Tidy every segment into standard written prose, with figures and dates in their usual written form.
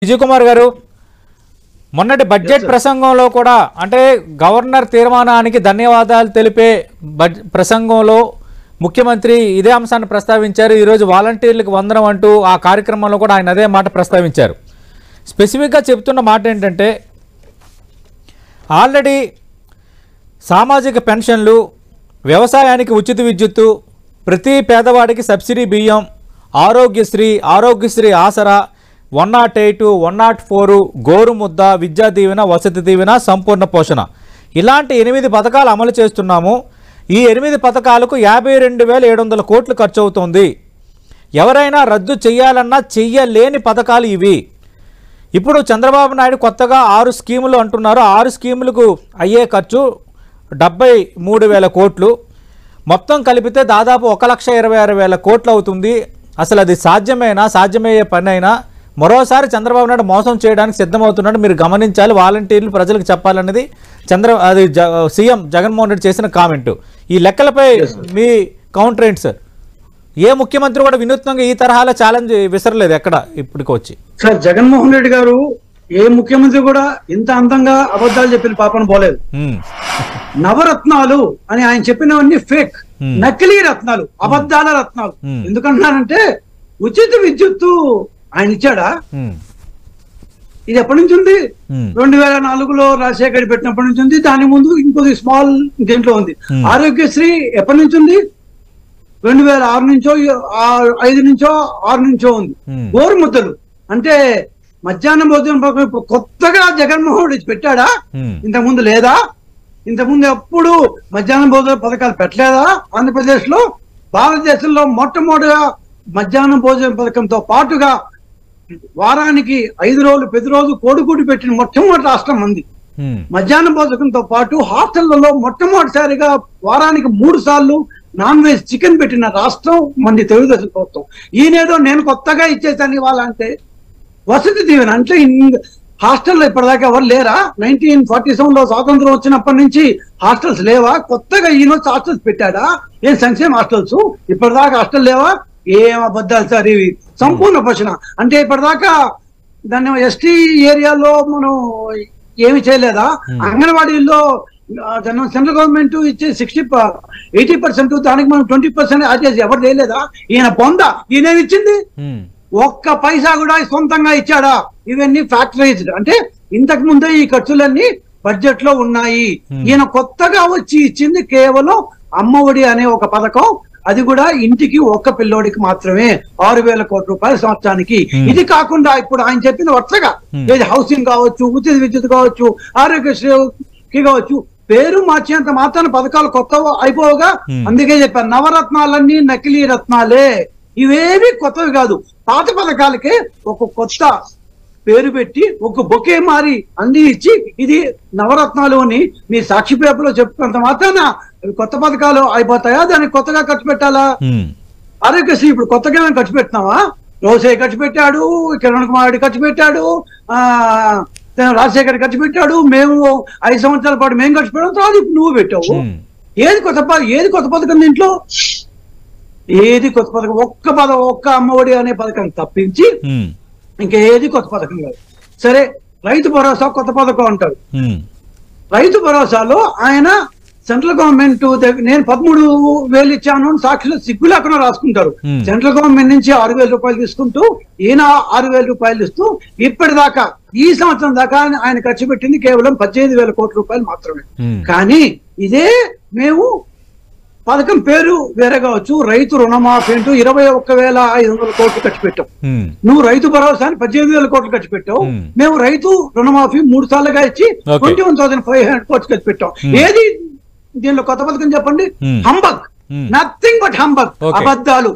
విజయ్ కుమార్ గారు, మొన్నటి బడ్జెట్ ప్రసంగంలో కూడా అంటే గవర్నర్ తీర్మానానికి ధన్యవాదాలు తెలిపే ప్రసంగంలో ముఖ్యమంత్రి ఇదే అంశాన్ని ప్రస్తావించారు. ఈరోజు వాలంటీర్లకు వందనం అంటూ ఆ కార్యక్రమంలో కూడా ఆయన అదే మాట ప్రస్తావించారు. స్పెసిఫిక్గా చెప్తున్న మాట ఏంటంటే ఆల్రెడీ సామాజిక పెన్షన్లు, వ్యవసాయానికి ఉచిత విద్యుత్తు, ప్రతి పేదవాడికి సబ్సిడీ బియ్యం, ఆరోగ్యశ్రీ ఆసరా, 108, 104, గోరుముద్ద, విద్యా దీవెన, వసతి దీవెన, సంపూర్ణ పోషణ ఇలాంటి 8 పథకాలు అమలు చేస్తున్నాము. ఈ 8 పథకాలకు 52,700 కోట్లు ఖర్చు అవుతోంది. ఎవరైనా రద్దు చేయాలన్నా చెయ్యలేని పథకాలు ఇవి. ఇప్పుడు చంద్రబాబు నాయుడు కొత్తగా 6 స్కీములు అంటున్నారు. 6 స్కీములకు అయ్యే ఖర్చు 73,000 కోట్లు. మొత్తం కలిపితే దాదాపు 1,26,000 కోట్లు అవుతుంది. అసలు అది సాధ్యమయ్యే పని అయినా మరోసారి చంద్రబాబు నాయుడు మోసం చేయడానికి సిద్ధమవుతున్నాడు. మీరు గమనించాలి, వాలంటీర్లు ప్రజలకు చెప్పాలన్నది సీఎం జగన్మోహన్ రెడ్డి చేసిన కామెంటు. ఈ లెక్కలపై మీ కౌంటర్ ఏంటి సార్? ఏ ముఖ్యమంత్రి కూడా వినూత్నంగా ఈ తరహాలో ఛాలెంజ్ విసరలేదు ఎక్కడ ఇప్పటికి వచ్చి. సార్, జగన్మోహన్ రెడ్డి గారు ఏ ముఖ్యమంత్రి కూడా ఇంత అందంగా అబద్ధాలు చెప్పిన పాపన పోలేదు. నవరత్నాలు అని ఆయన చెప్పినవన్నీ ఫేక్, నకిలీ రత్నాలు, అబద్ధాల రత్నాలు. ఎందుకంటున్నారంటే ఉచిత విద్యుత్తు ఆయన ఇచ్చాడా? ఇది ఎప్పటి నుంచి ఉంది? 2004లో రాజశేఖర్ పెట్టినప్పటి నుంచి ఉంది. దాని ముందు ఇంకొద్ది స్మాల్ దీంట్లో ఉంది. ఆరోగ్యశ్రీ ఎప్పటి నుంచి ఉంది? 2006 నుంచో 5 నుంచో 6 నుంచో ఉంది. గోరుముద్దలు అంటే మధ్యాహ్నం భోజనం పథకం కొత్తగా జగన్మోహన్ రెడ్డి పెట్టాడా? ఇంతకుముందు లేదా? ఇంతకుముందు ఎప్పుడు మధ్యాహ్నం భోజన పథకాలు పెట్టలేదా ఆంధ్రప్రదేశ్ లో? భారతదేశంలో మొట్టమొదటిగా మధ్యాహ్నం భోజన పథకంతో పాటుగా వారానికి 5 రోజులు ప్రతిరోజు కోడిగుడ్డు పెట్టిన మొట్టమొదటి రాష్ట్రం మంది. మధ్యాహ్నం భోజనంతో పాటు హాస్టళ్లలో మొట్టమొదటిసారిగా వారానికి 3 సార్లు నాన్ వెజ్ చికెన్ పెట్టిన రాష్ట్రం మంది తెలుగుదేశం ప్రభుత్వం. ఈయనేదో నేను కొత్తగా ఇచ్చేసాను ఇవాళ అంటే. వసతి దీవెన అంటే హాస్టల్లో ఇప్పటిదాకా ఎవరు లేరా? 1947లో స్వాతంత్రం వచ్చినప్పటి నుంచి హాస్టల్స్ లేవా? కొత్తగా ఈయన హాస్టల్స్ పెట్టాడా? ఏం సంక్షేమ హాస్టల్స్? ఇప్పటిదాకా హాస్టల్ లేవా? ఏం అబద్ధాలు సార్ ఇవి. సంపూర్ణ పోషణ అంటే ఇప్పటిదాకా దాన్ని ఎస్టీ ఏరియాలో మనం ఏమి చేయలేదా? అంగన్వాడీల్లో సెంట్రల్ గవర్నమెంట్ ఇచ్చే 80%, దానికి మనం 20% యాడ్ చేసి ఎవరు చేయలేదా? ఈయన పొందా? ఈయన ఇచ్చింది ఒక్క పైసా కూడా సొంతంగా ఇచ్చాడా? ఇవన్నీ ఫ్యాక్టరైజ్డ్. అంటే ఇంతకు ముందే ఈ ఖర్చులన్నీ బడ్జెట్ లో ఉన్నాయి. ఈయన కొత్తగా వచ్చి ఇచ్చింది కేవలం అమ్మఒడి అనే ఒక పథకం. అది కూడా ఇంటికి ఒక్క పిల్లోడికి మాత్రమే 6,000 కోట్ల రూపాయలు సంవత్సరానికి. ఇది కాకుండా ఇప్పుడు ఆయన చెప్పిన వరుసగా ఏది హౌసింగ్ కావచ్చు, ఉచిత విద్యుత్ కావచ్చు, ఆరోగ్యశ్రీ కావచ్చు, పేరు మార్చేంత మాత్రాన పథకాలు కొత్త అయిపోగా. అందుకే చెప్పాను, నవరత్నాలన్నీ నకిలీ రత్నాలే. ఇవేవి కొత్తవి కాదు. పాత పథకాలకే ఒక కొత్త పేరు పెట్టి ఒక బొకే మారి అంది ఇచ్చి ఇది నవరత్నాలు అని మీ సాక్షి పేపర్లో చెప్పుకున్నంత మాత్రాన కొత్త పథకాలు అయిపోతాయా? దానికి కొత్తగా ఖర్చు పెట్టాలా? ఆరోగ్యశ్రీ ఇప్పుడు కొత్తగా మేము ఖర్చు పెట్టినావా? రోసయ్య ఖర్చు పెట్టాడు, కిరణ్ కుమార్ రెడ్డి ఖర్చు పెట్టాడు, రాజశేఖర్ ఖర్చు పెట్టాడు, మేము 5 సంవత్సరాల పాటు మేము ఖర్చు పెట్టాం. తర్వాత ఇప్పుడు నువ్వు పెట్టావు. ఏది కొత్త పథకం దీంట్లో? ఏది కొత్త పథకం? ఒక్క అమ్మఒడి అనే పథకం తప్పించి ఇంకేది కొత్త పథకం కాదు. సరే, రైతు భరోసా కొత్త పథకం అంటారు. రైతు భరోసాలో ఆయన సెంట్రల్ గవర్నమెంట్ నేను 13,000 ఇచ్చాను సాక్షిలో సిగ్గు లేకుండా రాసుకుంటారు. సెంట్రల్ గవర్నమెంట్ నుంచి 6,000 రూపాయలు తీసుకుంటూ ఈయన 6,000 రూపాయలు ఇస్తూ ఇప్పటిదాకా ఈ సంవత్సరం దాకా ఆయన ఖర్చు పెట్టింది కేవలం 18,000 కోట్ల రూపాయలు మాత్రమే. కానీ ఇదే మేము పథకం పేరు వేరే కావచ్చు. రైతు రుణమాఫీ అంటూ 21,500 కోట్లు ఖర్చు పెట్టాం. నువ్వు రైతు భరోసాని 18,000 కోట్లు ఖర్చు పెట్టావు. మేము రైతు రుణమాఫీ 3 సార్లుగా ఇచ్చి 21,500 కోట్లు ఖర్చు పెట్టాం. ఏది దీనిలో కొత్త పథకం చెప్పండి? Humbug, nothing but humbug. అబద్ధాలు.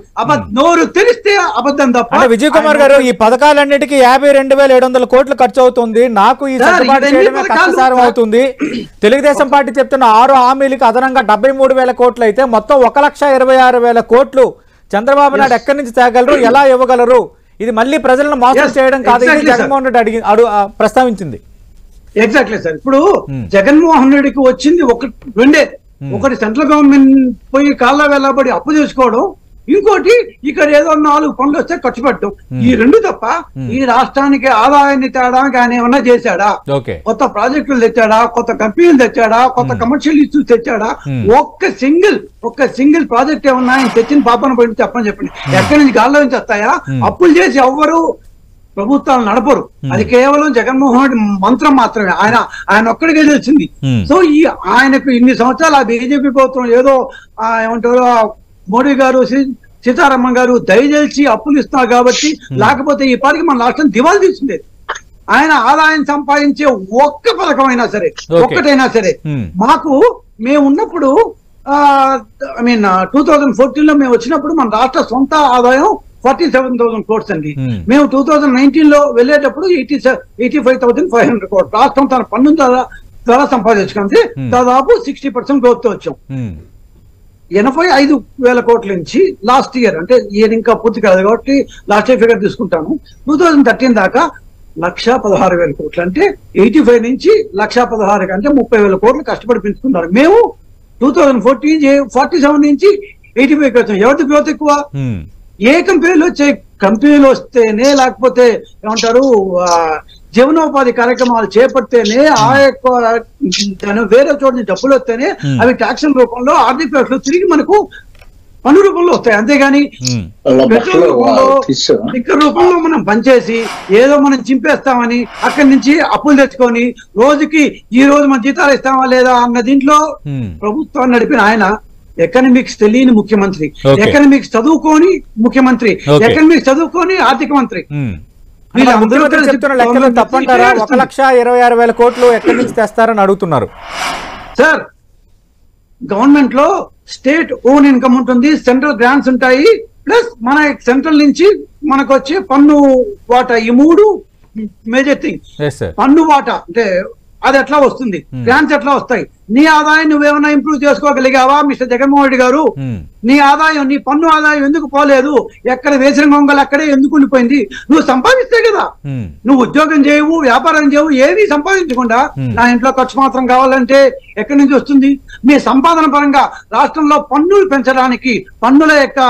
నోరు తెలిస్తే అబద్ధం తప్ప. విజయ్ కుమార్ గారు, ఈ పథకాలన్నిటికీ 52,700 కోట్లు ఖర్చు అవుతుంది. నాకు ఈ కష్టసారం అవుతుంది. తెలుగుదేశం పార్టీ చెప్తున్న 6 హామీలకు అదనంగా 73,000 కోట్లు అయితే మొత్తం 1,26,000 కోట్లు చంద్రబాబు నాయుడు ఎక్కడి నుంచి తేగలరు, ఎలా ఇవ్వగలరు? ఇది మళ్ళీ ప్రజలను మోసం చేయడం కాదు, ఇది జగన్మోహన్ రెడ్డి ప్రస్తావించింది. Exactly sir. ఇప్పుడు జగన్మోహన్ రెడ్డికి వచ్చింది రెండే. ఒకటి సెంట్రల్ గవర్నమెంట్ పోయి కాళ్ళ వెళ్ళబడి అప్పు చేసుకోవడం, ఇంకోటి ఇక్కడ ఏదో 4 పనులు వస్తే ఖర్చు పెట్టడం. ఈ 2 తప్ప ఈ రాష్ట్రానికి ఆదాయాన్ని తేడానికి ఆయన ఏమన్నా చేశాడా? కొత్త ప్రాజెక్టులు తెచ్చాడా? కొత్త కంపెనీలు తెచ్చాడా? కొత్త కమర్షియల్ ఇష్యూస్ తెచ్చాడా? ఒక్క సింగిల్ ప్రాజెక్ట్ ఏమన్నా ఆయన తెచ్చిన పాపన పోయి చెప్పండి. ఎక్కడి నుంచి గాల్లో నుంచి వస్తాయా? అప్పులు చేసి ఎవ్వరు ప్రభుత్వాలు నడపరు. అది కేవలం జగన్మోహన్ రెడ్డి మంత్రం మాత్రమే. ఆయన ఒక్కడికే తెలిసింది. సో ఈ ఆయనకు ఇన్ని సంవత్సరాలు ఆ బీజేపీ ప్రభుత్వం ఏదో ఏమంటారు మోడీ గారు సీతారామన్ గారు దయచేసి అప్పులు ఇస్తున్నారు కాబట్టి, లేకపోతే ఈ పాటికి మన రాష్ట్రం దివాళి తీసుండేది. ఆయన ఆదాయం సంపాదించే ఒక్క పథకం అయినా సరే, ఒక్కటైనా సరే మాకు మేము ఉన్నప్పుడు 2014 లో మేము వచ్చినప్పుడు మన రాష్ట్ర సొంత ఆదాయం 47,000 crores అండి. మేము 2019 లో వెళ్ళేటప్పుడు 85,500 crores రాష్ట్రం తన పన్ను ద్వారా సంపాదించుకుంటే దాదాపు 60% గ్రోత్ తో వచ్చాం. 85,000 కోట్ల నుంచి లాస్ట్ ఇయర్, అంటే ఇయర్ ఇంకా పూర్తి కాదు కాబట్టి లాస్ట్ ఇయర్ ఫిగర్ తీసుకుంటాను, 2013 దాకా 1,16,000 కోట్లు. అంటే 85 నుంచి 1,16,000 అంటే 30,000 కోట్లు కష్టపడి పెంచుకున్నారు. మేము 2047 నుంచి 85 వచ్చాం. ఎవరి గ్రోత్ ఎక్కువ? ఏ కంపెనీలు వస్తేనే, లేకపోతే ఏమంటారు జీవనోపాధి కార్యక్రమాలు చేపడితేనే, ఆ యొక్క వేరే చోట నుంచి డబ్బులు వస్తేనే అవి ట్యాక్సుల రూపంలో, ఆర్థిక వ్యవస్థలో తిరిగి మనకు పన్ను రూపంలో వస్తాయి. అంతేగాని పెట్రోల్ రూపంలో, లిక్కర్ రూపంలో మనం పనిచేసి ఏదో మనం చింపేస్తామని అక్కడి నుంచి అప్పులు తెచ్చుకొని రోజుకి ఈ రోజు మన జీతాలు ఇస్తామా లేదా అన్న దీంట్లో ప్రభుత్వాన్ని నడిపిన ఆయన ఎకనామిక్స్ తెలియని ముఖ్యమంత్రి, ఎకనామిక్స్ చదువుకోని ముఖ్యమంత్రి, ఎకనామిక్స్ చదువుకోని ఆర్థిక మంత్రి. తప్పంటారా? 1,26,000 కోట్లు ఎక్కడి నుంచి తెస్తారని అడుగుతున్నారు సార్. గవర్నమెంట్ లో స్టేట్ ఓన్ ఇన్కమ్ ఉంటుంది, సెంట్రల్ గ్రాంట్స్ ఉంటాయి, ప్లస్ మన సెంట్రల్ నుంచి మనకు వచ్చే పన్ను వాటా. ఈ 3 మేజర్ థింగ్. పన్ను వాటా అంటే అది ఎట్లా వస్తుంది, గ్రాంట్స్ ఎట్లా వస్తాయి, నీ ఆదాయం నువ్వేమన్నా ఇంప్రూవ్ చేసుకోగలిగావా మిస్టర్ జగన్మోహన్ రెడ్డి గారు? నీ ఆదాయం, నీ పన్ను ఆదాయం ఎందుకు పోలేదు? ఎక్కడ వేసిన గొంగలు అక్కడే ఎందుకు ఉండిపోయింది? నువ్వు సంపాదిస్తే కదా. నువ్వు ఉద్యోగం చేయవు, వ్యాపారం చేయవు, ఏది సంపాదించకుండా నా ఇంట్లో ఖర్చు మాత్రం కావాలంటే ఎక్కడి నుంచి వస్తుంది? మీ సంపాదన పరంగా రాష్ట్రంలో పన్నులు పెంచడానికి, పన్నుల యొక్క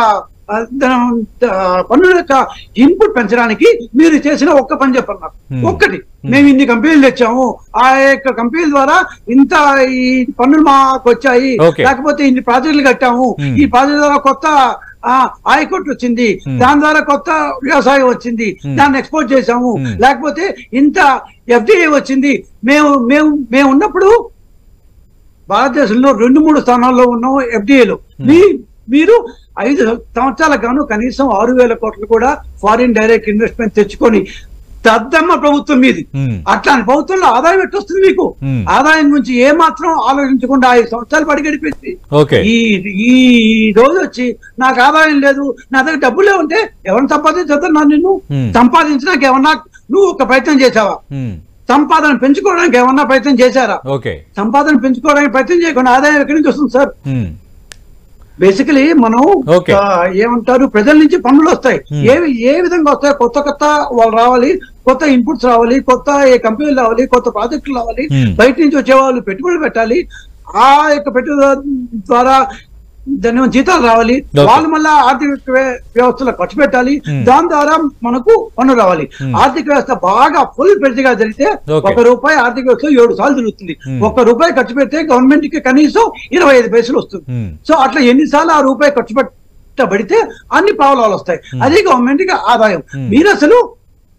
ఇన్పుట్ పెంచడానికి మీరు చేసిన ఒక్క పని చెప్పండి నాకు. ఒక్కటి, మేము ఇన్ని కంపెనీలు తెచ్చాము, ఆ యొక్క కంపెనీల ద్వారా ఇంత ఈ పన్నులు మాకు వచ్చాయి, లేకపోతే ఇన్ని ప్రాజెక్టులు కట్టాము, ఈ ప్రాజెక్టు ద్వారా కొత్త ఆయకట్టు వచ్చింది, దాని ద్వారా కొత్త వ్యవసాయం వచ్చింది, దాన్ని ఎక్స్పోర్ట్ చేసాము, లేకపోతే ఇంత ఎఫ్డిఐ వచ్చింది. మేము ఉన్నప్పుడు భారతదేశంలో 2-3 స్థానాల్లో ఉన్నాం ఎఫ్డిఐలో. మీరు 5 సంవత్సరాలకు గాను కనీసం 6,000 కోట్లు కూడా ఫారిన్ డైరెక్ట్ ఇన్వెస్ట్మెంట్ తెచ్చుకొని దద్దమ్మ ప్రభుత్వం మీది. అట్లాంటి ప్రభుత్వంలో ఆదాయం ఎట్టొస్తుంది మీకు? ఆదాయం గురించి ఏ మాత్రం ఆలోచించకుండా 5 సంవత్సరాలు పడి గడిపింది. ఈ రోజు వచ్చి నాకు ఆదాయం లేదు, నా దగ్గర డబ్బులే ఉంటే ఎవరిని సంపాదించా? నిన్ను సంపాదించడానికి ఏమన్నా నువ్వు ఒక ప్రయత్నం చేసావా? సంపాదన పెంచుకోవడానికి ఏమన్నా ప్రయత్నం చేశారా? సంపాదన పెంచుకోవడానికి ప్రయత్నం చేయకుండా ఆదాయం ఎక్కడి నుంచి వస్తుంది సార్? బేసికలీ మనం ఏమంటారు, ప్రజల నుంచి పన్నులు వస్తాయి. ఏ విధంగా వస్తాయి? కొత్త వాళ్ళు రావాలి, కొత్త ఇన్పుట్స్ రావాలి, కొత్త కంపెనీలు రావాలి, కొత్త ప్రాజెక్టులు రావాలి, బయట నుంచి వచ్చే వాళ్ళు పెట్టుబడులు పెట్టాలి, ఆ యొక్క పెట్టుబడి ద్వారా దాని జీతాలు రావాలి, వాళ్ళు మళ్ళా ఆర్థిక వ్యవస్థలో ఖర్చు పెట్టాలి, దాని ద్వారా మనకు పన్ను రావాలి. ఆర్థిక వ్యవస్థ బాగా ఫుల్ పెద్దగా జరిగితే ₹1 ఆర్థిక వ్యవస్థ 7 సార్లు తిరుగుతుంది. ₹1 ఖర్చు పెడితే గవర్నమెంట్ కి కనీసం 25 పైసలు వస్తుంది. సో అట్లా ఎన్నిసార్లు ఆ రూపాయి ఖర్చు పెట్టబడితే అన్ని ప్రాబ్లాలు వస్తాయి. అది గవర్నమెంట్ కి ఆదాయం. మీరు అసలు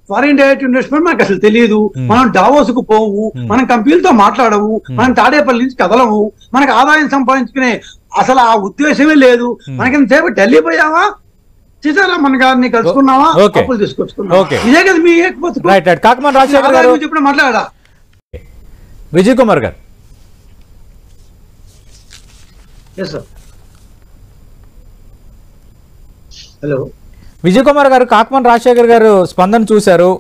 ఫారిన్ డైరెక్ట్ ఇన్వెస్ట్మెంట్ మనకు అసలు తెలియదు, మనం డావోస్ కు పోవు, మనం కంపెనీలతో మాట్లాడము, మనం తాడేపల్లి నుంచి కదలము, మనకు ఆదాయం సంపాదించుకునే అసలు ఆ ఉద్దేశమే లేదు. మనకింతసేపు ఢిల్లీ పోయావా, సీతారామన్ గారిని కలుసుకున్నావా, అప్పులు తీసుకొచ్చుకున్నావా? ఇదే కదా మీ చెప్పిన మాట్లాడా. విజయ్ కుమార్ గారు. హలో విజయ్ కుమార్ గారు, కాకమన్ రాజశేఖర్ గారు స్పందన చూశారు.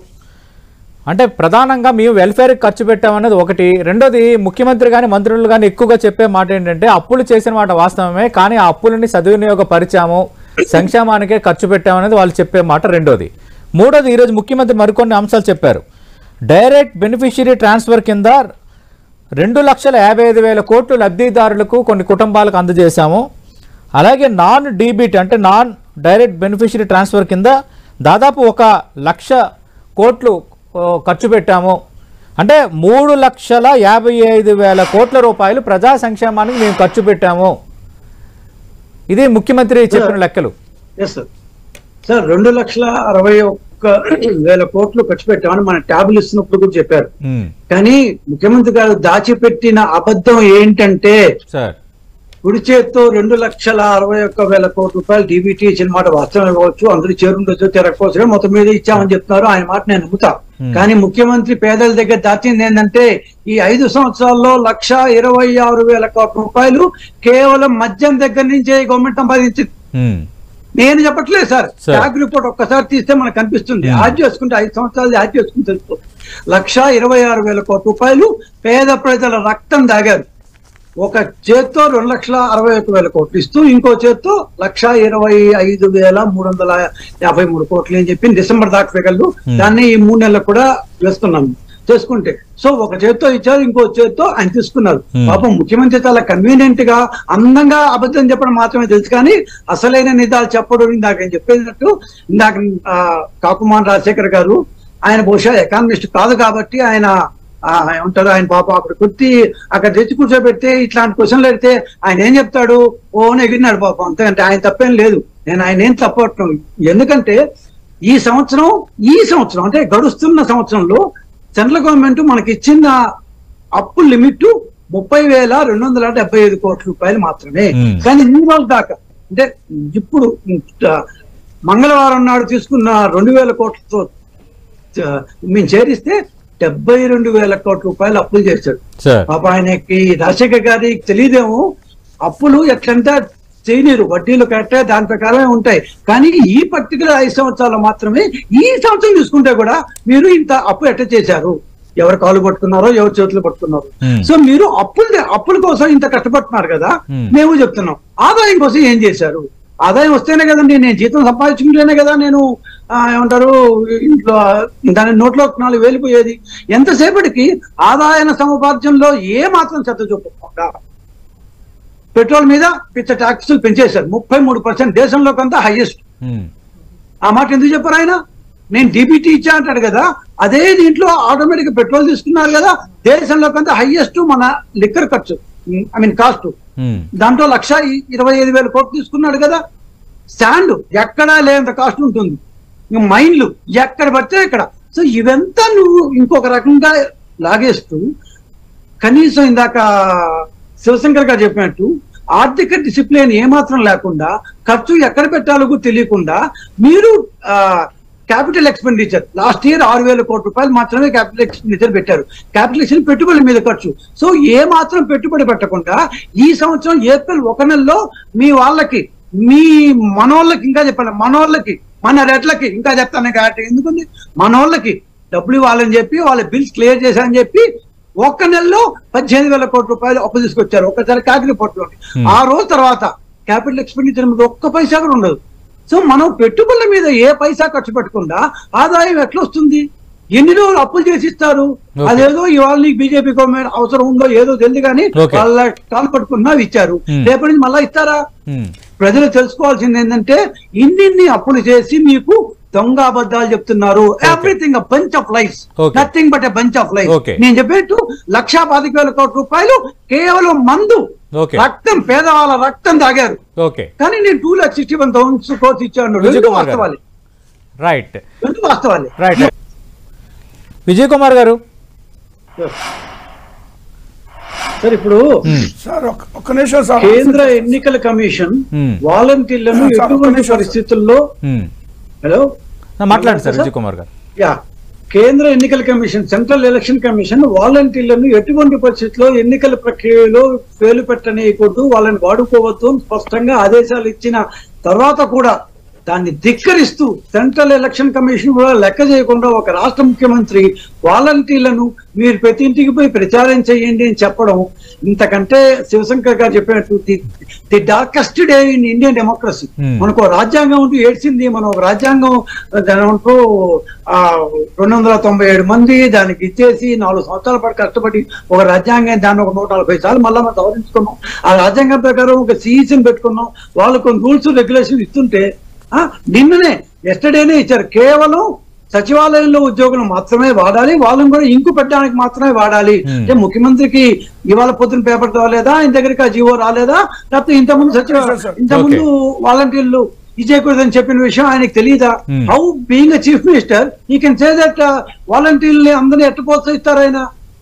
అంటే ప్రధానంగా మేము వెల్ఫేర్ ఖర్చు పెట్టామనేది ఒకటి. రెండోది, ముఖ్యమంత్రి కానీ మంత్రులు కానీ ఎక్కువగా చెప్పే మాట ఏంటంటే అప్పులు చేసిన మాట వాస్తవమే, కానీ ఆ అప్పులని సద్వినియోగపరిచాము, సంక్షేమానికే ఖర్చు పెట్టామనేది వాళ్ళు చెప్పే మాట రెండోది. మూడోది, ఈరోజు ముఖ్యమంత్రి మరికొన్ని అంశాలు చెప్పారు. డైరెక్ట్ బెనిఫిషియరీ ట్రాన్స్ఫర్ కింద 2,55,000 కోట్లు లబ్ధిదారులకు, కొన్ని కుటుంబాలకు అందజేశాము. అలాగే నాన్ డీబీటీ అంటే నాన్ డైరెక్ట్ బెనిఫిషరీ ట్రాన్స్ఫర్ కింద దాదాపు 1,00,000 కోట్లు ఖర్చు పెట్టాము. అంటే 3,55,000 కోట్ల రూపాయలు ప్రజా సంక్షేమానికి మేము ఖర్చు పెట్టాము. ఇది ముఖ్యమంత్రి చెప్పిన లెక్కలు. సార్ 2,61,000 కోట్లు ఖర్చు పెట్టామని మన ట్యాబ్లు ఇస్తున్నప్పుడు కూడా చెప్పారు. కానీ ముఖ్యమంత్రి గారు దాచిపెట్టిన అబద్ధం ఏంటంటే సార్ కుడి చేత్తో 2,61,000 కోట్ల రూపాయలు డీబీటీ ఇచ్చిన మాట వాస్తవం ఇవ్వచ్చు, అందరూ చేరుండొచ్చు తిరగకపోవచ్చు, మొత్తం మీద ఇచ్చామని చెప్తున్నారు. ఆయన మాట నేను నమ్ముతా. కానీ ముఖ్యమంత్రి పేదల దగ్గర దాచింది ఏంటంటే ఈ 5 సంవత్సరాల్లో 1,26,000 కోట్ల రూపాయలు కేవలం మద్యం దగ్గర నుంచే గవర్నమెంట్ సంపాదించింది. నేను చెప్పట్లేదు సార్, ట్యాగ్ రిపోర్ట్ ఒక్కసారి తీస్తే మనకు కనిపిస్తుంది. యాడ్ చేసుకుంటే 5 సంవత్సరాలు యాడ్ చేసుకుని తెలుస్తుంది. 1,26,000 కోట్ల రూపాయలు పేద ప్రజల రక్తం దాగారు. ఒక చేత్తో 2,61,000 కోట్లు ఇస్తూ ఇంకో చేత్తో 1,25,353 కోట్లు అని చెప్పి డిసెంబర్ దాకా ఫిగర్లు, దాన్ని ఈ 3 నెలలకు కూడా వేస్తున్నాము చేసుకుంటే. సో ఒక చేత్తో ఇచ్చారు, ఇంకో చేత్తో ఆయన తీసుకున్నారు. పాపం ముఖ్యమంత్రి చాలా కన్వీనియంట్ గా అందంగా అబద్ధం చెప్పడం మాత్రమే తెలుసు, కానీ అసలైన నిజాలు చెప్పడం. ఇందాక నేను చెప్పేటట్టు ఇందాక కాకుమాన్ రాజశేఖర్ గారు, ఆయన బహుశా ఎకానమిస్ట్ కాదు కాబట్టి ఆయన ఏమంటారు, ఆయన పాపం అక్కడ కొట్టి అక్కడ తెచ్చి కూర్చోబెడితే ఇట్లాంటి క్వశ్చన్లు పెడితే ఆయన ఏం చెప్తాడు, ఓ ఎగిరినాడు పాపం అంతకంటే ఆయన తప్పేం లేదు. నేను ఆయన ఏం తప్పట్టు, ఎందుకంటే ఈ సంవత్సరం అంటే గడుస్తున్న సంవత్సరంలో సెంట్రల్ గవర్నమెంట్ మనకి ఇచ్చిన అప్పు లిమిట్ 30,275 కోట్ల రూపాయలు మాత్రమే. కానీ ఇన్ని రోజుల దాకా అంటే ఇప్పుడు మంగళవారం నాడు తీసుకున్న 2,000 కోట్లతో మేము చేరిస్తే 72,000 కోట్ల రూపాయలు అప్పులు చేశాడు. పాప ఆయనకి రాజశేఖర్ గారికి తెలియదేమో, అప్పులు ఎట్లంటే చేయలేరు, వడ్డీలు కట్టే దాని ప్రకారమే ఉంటాయి. కానీ ఈ పర్టికులర్ 5 సంవత్సరాలు మాత్రమే, ఈ సంవత్సరం తీసుకుంటే కూడా మీరు ఇంత అప్పు ఎట్లా చేశారు, ఎవరు కాళ్ళు పట్టుకున్నారో ఎవరు చేతులు పట్టుకున్నారో. సో మీరు అప్పుల కోసం ఇంత కష్టపడుతున్నారు కదా, మేము చెప్తున్నాం ఆదాయం కోసం ఏం చేశారు. ఆదాయం వస్తేనే కదండి, నేను జీతం సంపాదించుకుంటేనే కదా నేను ఏమంటారు ఇంట్లో దాని నోట్లో 4,000 పోయేది. ఎంతసేపటికి ఆదాయ సముపార్జనలో ఏ మాత్రం శ్రద్ధ చూపకుండా పెట్రోల్ మీద పిచ్చ ట్యాక్సులు పెంచేశారు. 33% దేశంలో కొంత హైయెస్ట్. ఆ మాట ఎందుకు చెప్పారు ఆయన? నేను డీబీటీ ఇచ్చా అంటాడు కదా, అదే దీంట్లో ఆటోమేటిక్ పెట్రోల్ తీసుకున్నారు కదా, దేశంలో కొంత హైయెస్ట్ మన లిక్కర్ ఖర్చు కాస్ట్, దాంట్లో 1,25,000 కోట్లు తీసుకున్నాడు కదా. శాండ్ ఎక్కడా లేనంత కాస్ట్ ఉంటుంది, మైన్లు ఎక్కడ పడితే ఇక్కడ. సో ఇవంతా నువ్వు ఇంకొక రకంగా లాగేస్తూ, కనీసం ఇందాక శివశంకర్ గారు చెప్పినట్టు ఆర్థిక డిసిప్లిన్ ఏమాత్రం లేకుండా, ఖర్చు ఎక్కడ పెట్టాలో తెలియకుండా మీరు క్యాపిటల్ ఎక్స్పెండిచర్ లాస్ట్ ఇయర్ 6,000 కోట్ల రూపాయలు మాత్రమే క్యాపిటల్ ఎక్స్పెండిచర్ పెట్టారు. క్యాపిటల్ ఎక్స్పెండిచర్ పెట్టుబడుల మీద ఖర్చు. సో ఏ మాత్రం పెట్టుబడి పెట్టకుండా ఈ సంవత్సరం ఏప్రిల్ 1 నెలలో మీ వాళ్ళకి, మీ మనోళ్ళకి, ఇంకా చెప్పండి మనోళ్ళకి, మన రెట్లకి, ఇంకా చెప్తాను కాబట్టి ఎందుకుంది, మనోళ్ళకి డబ్బులు ఇవ్వాలని చెప్పి వాళ్ళ బిల్స్ క్లియర్ చేశారని చెప్పి 1 నెలలో 18,000 కోట్ల రూపాయలు అప్పు తీసుకొచ్చారు ఒక్కసారి క్యాపిటల్ రిపోర్ట్లో. ఆ రోజు తర్వాత క్యాపిటల్ ఎక్స్పెండిచర్ మీద ఒక్క పైసా కూడా ఉండదు. సో మనం పెట్టుబడుల మీద ఏ పైసా ఖర్చు పెట్టకుండా ఆదాయం ఎట్లా వస్తుంది? ఎన్ని రోజులు అప్పులు చేసి ఇస్తారు? అదేదో ఇవాళ నీకు బీజేపీ గవర్నమెంట్ అవసరం ఉందో ఏదో తెలియదు, కానీ వాళ్ళ కాలు పట్టుకున్నా ఇచ్చారు, రేపటి నుంచి మళ్ళా ఇస్తారా? ప్రజలు తెలుసుకోవాల్సింది ఏంటంటే ఇన్ని అప్పులు చేసి మీకు దొంగ అబద్ధాలు చెప్తున్నారు. Everything a bunch of lies, nothing but a bunch of lies. నేను చెప్పేట్టు 1,25,000 కోట్ల రూపాయలు కేవలం మందు, రక్తం, పేదవాళ్ళ రక్తం తాగారు. కానీ నేను 2,61,000 కోట్లు ఇచ్చాను. వాస్తవాలి, రైట్, వాస్తవాలి. రైట్. విజయ్ కుమార్ గారు సార్, ఇప్పుడు ఒక్క నిమిషం సార్, కేంద్ర ఎన్నికల కమిషన్ వాలంటీర్లను ఎటువంటి పరిస్థితుల్లో, హలో మాట్లాడండి సార్ విజయ్ కుమార్ గారు. కేంద్ర ఎన్నికల కమిషన్, సెంట్రల్ ఎలక్షన్ కమిషన్ వాలంటీర్లను ఎటువంటి పరిస్థితుల్లో ఎన్నికల ప్రక్రియలో పేలు పెట్టనీయకూడదు, వాళ్ళని వాడుకోవద్దు స్పష్టంగా ఆదేశాలు ఇచ్చిన తర్వాత కూడా దాన్ని ధిక్కరిస్తూ సెంట్రల్ ఎలక్షన్ కమిషన్ కూడా లెక్క చేయకుండా ఒక రాష్ట్ర ముఖ్యమంత్రి వాలంటీర్లను మీరు ప్రతి ఇంటికి పోయి ప్రచారం చేయండి అని చెప్పడం, ఇంతకంటే శివశంకర్ గారు చెప్పినట్టు the darkest day in Indian democracy. మనకు రాజ్యాంగం ఉంటూ ఏడ్చింది, మనం ఒక రాజ్యాంగం దాంట్లో 297 మంది దానికి ఇచ్చేసి 4 సంవత్సరాల పాటు కష్టపడి ఒక రాజ్యాంగం, దాన్ని ఒక 140 సార్లు మళ్ళీ మనం సవరించుకున్నాం. ఆ రాజ్యాంగం ప్రకారం ఒక సిఇసిని పెట్టుకున్నాం, వాళ్ళు కొన్ని రూల్స్ రెగ్యులేషన్ ఇస్తుంటే నిన్ననే ఎస్టర్డేనే ఇచ్చారు. కేవలం సచివాలయంలో ఉద్యోగులు మాత్రమే వాడాలి, వాళ్ళని కూడా ఇంకు పెట్టడానికి మాత్రమే వాడాలి. అంటే ముఖ్యమంత్రికి ఇవాళ పొద్దున పేపర్ రాలేదా, ఆయన దగ్గరికి ఆ జీవో రాలేదా, లేకపోతే ఇంతకుముందు వాలంటీర్లు ఇచ్చేయకూడదని చెప్పిన విషయం ఆయనకు తెలియదా? How being a chief minister ఈ కెన్ సే దట్ వాలంటీర్ని అందరినీ ఎట్ట ప్రోత్సహిస్తారు ఆయన?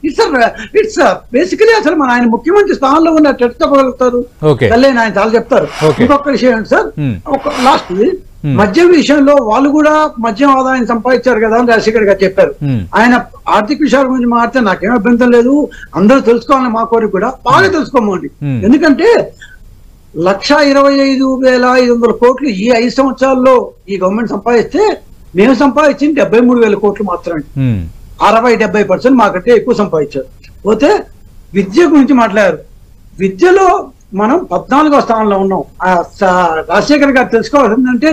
ఇట్స్ బేసికలీ అసలు మన ఆయన ముఖ్యమంత్రి స్థానంలో ఉన్న ఎట్ట చెప్పగలుగుతారు? ఆయన చాలా చెప్తారు. ఇంకొక విషయం ఏంటి సార్, ఒక లాస్ట్ మద్యం విషయంలో వాళ్ళు కూడా మద్యం ఆదాయం సంపాదించారు కదా అని రాజశేఖర్ గారు చెప్పారు. ఆయన ఆర్థిక విషయాల గురించి మాట్లాడితే నాకేం అభ్యంతరం లేదు, అందరూ తెలుసుకోవాలని మా కోరిక కూడా, బాగా తెలుసుకోమండి. ఎందుకంటే 1,25,500 కోట్లు ఈ 5 సంవత్సరాల్లో ఈ గవర్నమెంట్ సంపాదిస్తే మేము సంపాదించింది 73,000 కోట్లు మాత్రమే. 60-70% మాకంటే ఎక్కువ సంపాదించారు. పోతే విద్య గురించి మాట్లాడారు. విద్యలో మనం 14వ స్థానంలో ఉన్నాం. రాజశేఖర్ గారు తెలుసుకోవాల్సిందంటే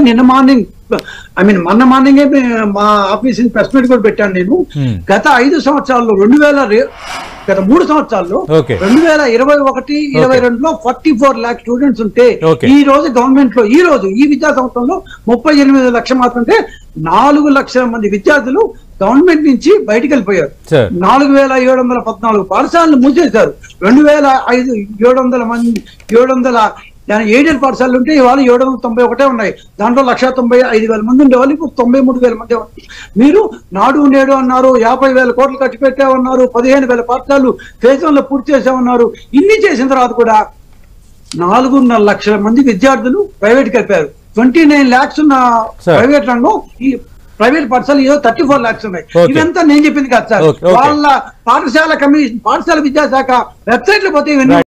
మొన్న మార్నింగే మా ఆఫీస్ ప్రెస్ మీట్ కూడా పెట్టాను నేను. గత 5 సంవత్సరాల్లో గత 3 సంవత్సరాల్లో 2021-22లో 44 lakh స్టూడెంట్స్ ఉంటే ఈ రోజు గవర్నమెంట్ లో ఈ విద్యా సంవత్సరంలో 38 లక్షలు మాత్రమే. 4 లక్షల మంది విద్యార్థులు గవర్నమెంట్ నుంచి బయటికి వెళ్ళిపోయారు. 4,714 పాఠశాలను మూసేశారు. 2,700 ఎయిడెడ్ పాఠశాలలు ఉంటే ఇవాళ 791 ఉన్నాయి. దాంట్లో 1,95,000 మంది ఉండేవాళ్ళు, ఇప్పుడు 93,000 మంది. మీరు నాడు నేడు అన్నారు, 50,000 కోట్లు ఖర్చు పెట్టామన్నారు, 15,000 పాఠశాలలు దేశంలో పూర్తి చేసామన్నారు. ఇన్ని చేసిన తర్వాత కూడా 4.5 లక్షల మంది విద్యార్థులు ప్రైవేట్కి వెళ్ళిపోయారు. 29 lakhs ఉన్న ప్రైవేట్ రంగం, ఈ ప్రైవేట్ పాఠశాల 34 lakhs ఉన్నాయి. ఇదంతా నేను చెప్పింది కాదు సార్, వాళ్ళ పాఠశాల విద్యాశాఖ వెబ్సైట్ లో పోతే